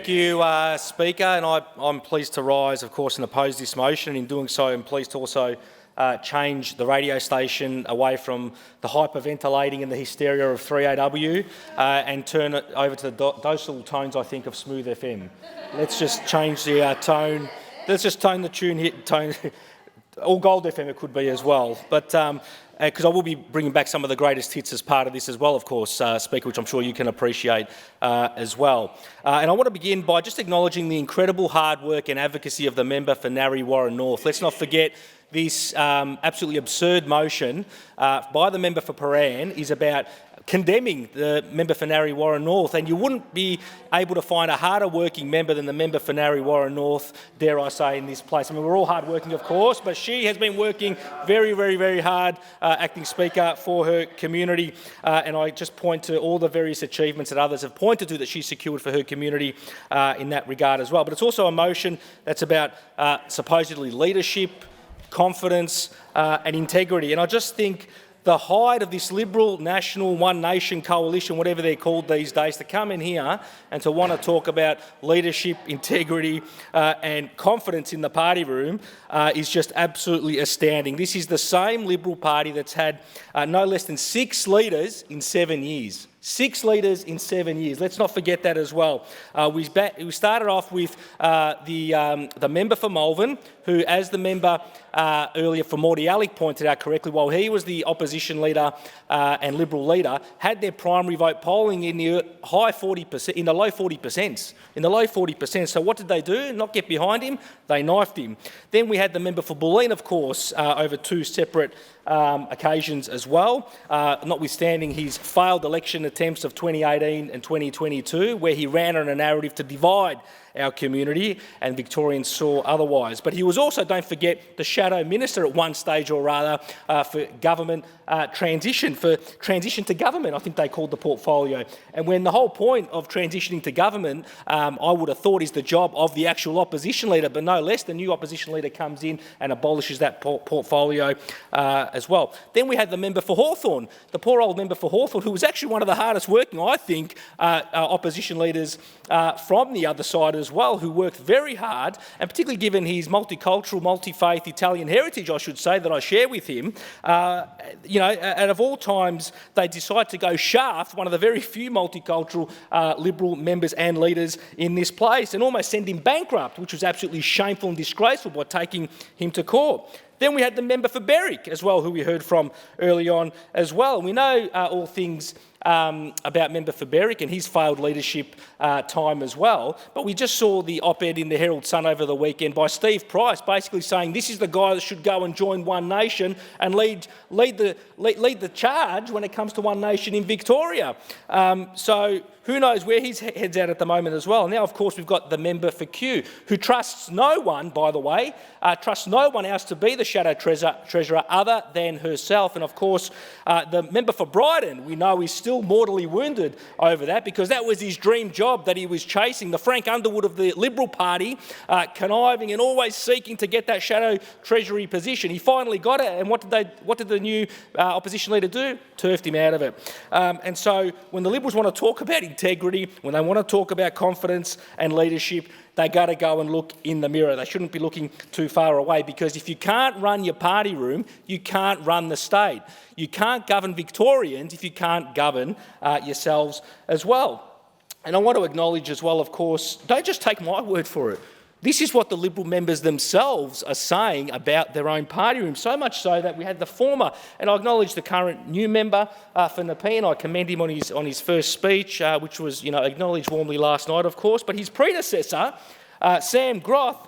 Thank you, Speaker, and I'm pleased to rise, of course, and oppose this motion. In doing so, I'm pleased to also change the radio station away from the hyperventilating and the hysteria of 3AW and turn it over to the docile tones, I think, of Smooth FM. Let's just change the tone. Let's just tone the tune, all Gold FM it could be as well. But because I will be bringing back some of the greatest hits as part of this as well, of course, Speaker, which I'm sure you can appreciate as well. And I want to begin by just acknowledging the incredible hard work and advocacy of the member for Narre Warren North. Let's not forget this absolutely absurd motion by the member for Paran is about condemning the member for Narre Warren North, and you wouldn't be able to find a harder working member than the member for Narre Warren North, dare I say, in this place. I mean, we're all hard working, of course, but she has been working very, very, very hard, Acting Speaker, for her community, and I just point to all the various achievements that others have pointed to that she's secured for her community in that regard as well. But it's also a motion that's about supposedly leadership, confidence and integrity, and I just think the height of this Liberal, National, One Nation coalition, whatever they're called these days, to come in here and to want to talk about leadership, integrity and confidence in the party room is just absolutely astounding. This is the same Liberal Party that's had no less than 6 leaders in 7 years. 6 leaders in 7 years. Let's not forget that as well. We started off with the member for Malvern, who, as the member earlier for Mordialloc pointed out correctly, while he was the opposition leader and Liberal leader, had their primary vote polling in the high 40%, in the low 40%. In the low 40%. So what did they do? Not get behind him. They knifed him. Then we had the member for Bulleen, of course, over 2 separate occasions as well, notwithstanding his failed election attempts of 2018 and 2022, where he ran on a narrative to divide our community, and Victorians saw otherwise. But he was also, don't forget, the shadow minister at one stage or rather for government transition to government, I think they called the portfolio. And when the whole point of transitioning to government, I would have thought, is the job of the actual opposition leader, but no less, the new opposition leader comes in and abolishes that portfolio as well. Then we had the member for Hawthorn, the poor old member for Hawthorn, who was actually one of the hardest working, I think, opposition leaders from the other side as well, who worked very hard, and particularly given his multicultural, multi-faith Italian heritage, I should say, that I share with him, you know, and of all times they decide to go shaft one of the very few multicultural Liberal members and leaders in this place and almost send him bankrupt, which was absolutely shameful and disgraceful, by taking him to court. Then we had the member for Berwick as well, who we heard from early on as well. And we know all things about member for Berwick and his failed leadership time as well. But we just saw the op-ed in the Herald Sun over the weekend by Steve Price, basically saying this is the guy that should go and join One Nation and lead the charge when it comes to One Nation in Victoria. So who knows where his head's at the moment as well. Now, of course, we've got the member for Kew, who trusts no one, by the way, trusts no one else to be the shadow treasurer other than herself. And, of course, the member for Brighton, we know, is still mortally wounded over that, because that was his dream job that he was chasing, the Frank Underwood of the Liberal Party, conniving and always seeking to get that shadow treasury position. He finally got it, and what did the new opposition leader do? Turfed him out of it. And so when the Liberals want to talk about integrity, when they want to talk about confidence and leadership, they got to go and look in the mirror. They shouldn't be looking too far away, because if you can't run your party room, you can't run the state. You can't govern Victorians if you can't govern yourselves as well. And I want to acknowledge as well, of course, don't just take my word for it. This is what the Liberal members themselves are saying about their own party room, so much so that we had the former, and I acknowledge the current new member for Nepean. I commend him on his first speech, which was, you know, acknowledged warmly last night, of course, but his predecessor, Sam Groth,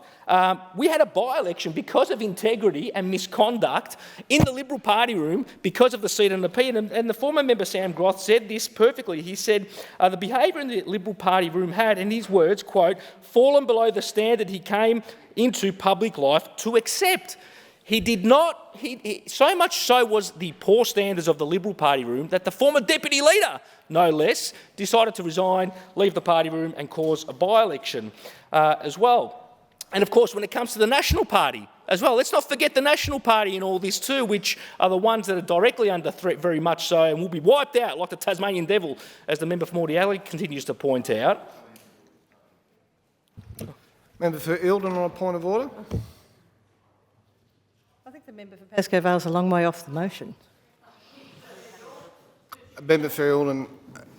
we had a by-election because of integrity and misconduct in the Liberal Party room because of the seat in Nepean. And the former member Sam Groth said this perfectly. He said the behaviour in the Liberal Party room had, in his words, quote, fallen below the standard he came into public life to accept. He did not, so much so was the poor standards of the Liberal Party room that the former deputy leader, no less, decided to resign, leave the party room and cause a by-election as well. And of course, when it comes to the National Party as well, let's not forget the National Party in all this too, which are the ones that are directly under threat, very much so, and will be wiped out like the Tasmanian devil, as the member for Mordialloc continues to point out. Member for Eildon on a point of order. I think the member for Pascoe Vale is a long way off the motion. Member for Eildon,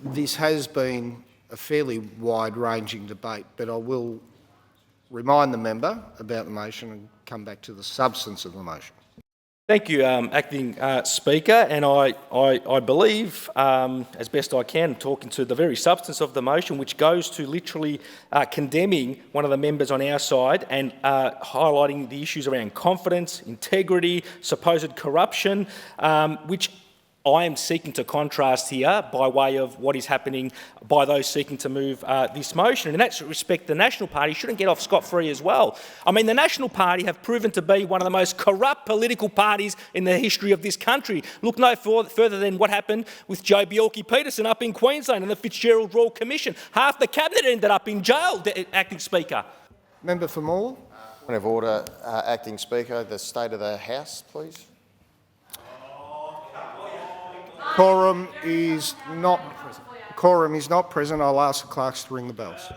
this has been a fairly wide-ranging debate, but I will remind the member about the motion and come back to the substance of the motion. Thank you, Acting Speaker, and I believe, as best I can, talking to the very substance of the motion, which goes to literally condemning one of the members on our side and highlighting the issues around confidence, integrity, supposed corruption, which I am seeking to contrast here by way of what is happening by those seeking to move this motion. And in that respect, the National Party shouldn't get off scot-free as well. I mean, the National Party have proven to be one of the most corrupt political parties in the history of this country. Look no further than what happened with Joe Bjelke-Petersen up in Queensland and the Fitzgerald Royal Commission. Half the cabinet ended up in jail, Acting Speaker. Member for Morwell. Point of order, Acting Speaker. The state of the House, please. Quorum is not present. I'll ask the clerks to ring the bells.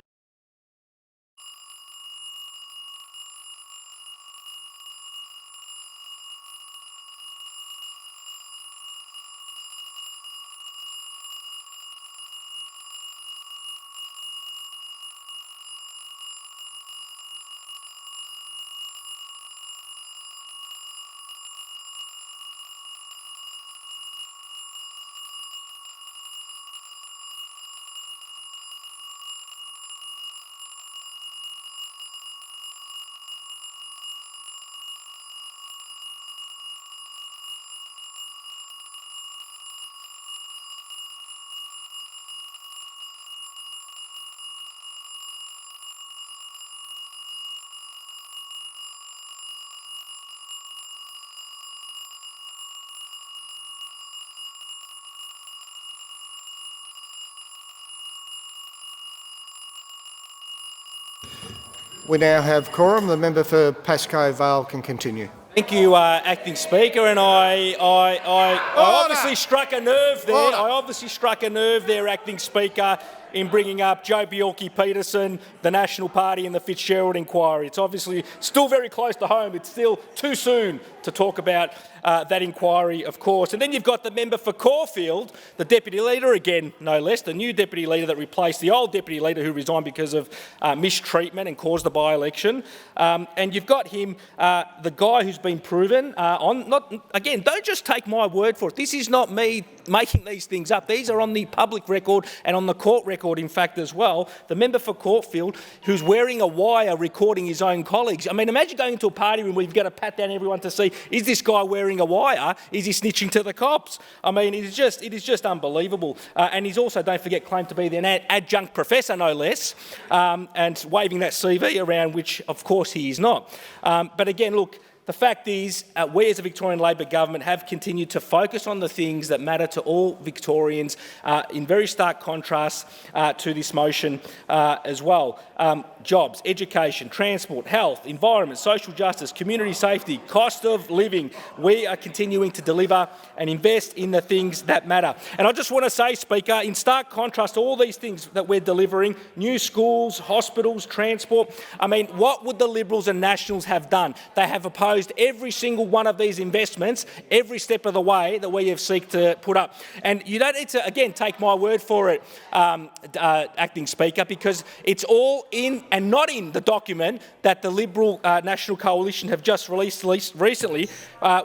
We now have quorum. The member for Pascoe Vale can continue. Thank you, Acting Speaker, and I obviously struck a nerve there. Order. I obviously struck a nerve there, Acting Speaker, in bringing up Joe Bjelke-Petersen, the National Party and the Fitzgerald inquiry. It's obviously still very close to home. It's still too soon to talk about that inquiry, of course. And then you've got the member for Caulfield, the Deputy Leader, again, no less, the new Deputy Leader that replaced the old Deputy Leader who resigned because of mistreatment and caused the by-election. And you've got him, the guy who's been proven again, don't just take my word for it. This is not me making these things up. These are on the public record and on the court record, in fact, as well. The member for Caulfield, who's wearing a wire recording his own colleagues. I mean, imagine going into a party room where you've got to pat down everyone to see, is this guy wearing a wire? Is he snitching to the cops? I mean, it is just unbelievable. And he's also, don't forget, claimed to be an adjunct professor, no less, and waving that CV around, which, of course, he is not. But again, look, the fact is, we as a Victorian Labor government have continued to focus on the things that matter to all Victorians in very stark contrast to this motion as well. Jobs, education, transport, health, environment, social justice, community safety, cost of living. We are continuing to deliver and invest in the things that matter. And I just want to say, Speaker, in stark contrast to all these things that we're delivering, new schools, hospitals, transport, I mean, what would the Liberals and Nationals have done? They have opposed every single one of these investments every step of the way that we have seek to put up. And you don't need to, again, take my word for it, Acting Speaker, because it's all in and not in the document that the Liberal National Coalition have just released recently,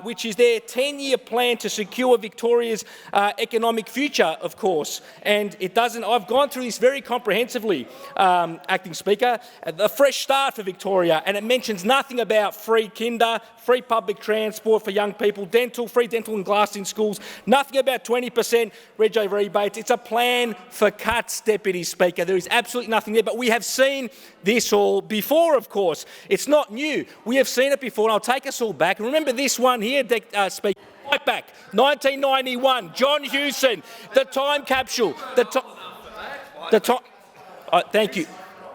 which is their 10-year plan to secure Victoria's economic future, of course. And it doesn't, I've gone through this very comprehensively, Acting Speaker, a fresh start for Victoria, and it mentions nothing about free kinder, free public transport for young people, free dental and glass in schools, nothing about 20% rego rebates. It's a plan for cuts, Deputy Speaker. There is absolutely nothing there, but we have seen this all before, of course. It's not new. We have seen it before, and I'll take us all back. Remember this one here, Speaker. Fightback, 1991, John Hewson, the time capsule.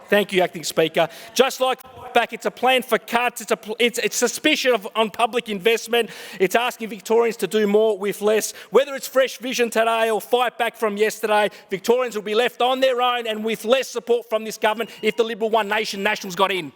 Thank you, Acting Speaker. Just like Fightback, it's a plan for cuts. It's suspicion on public investment. It's asking Victorians to do more with less. Whether it's Fresh Vision today or Fightback from yesterday, Victorians will be left on their own and with less support from this government if the Liberal One Nation Nationals got in.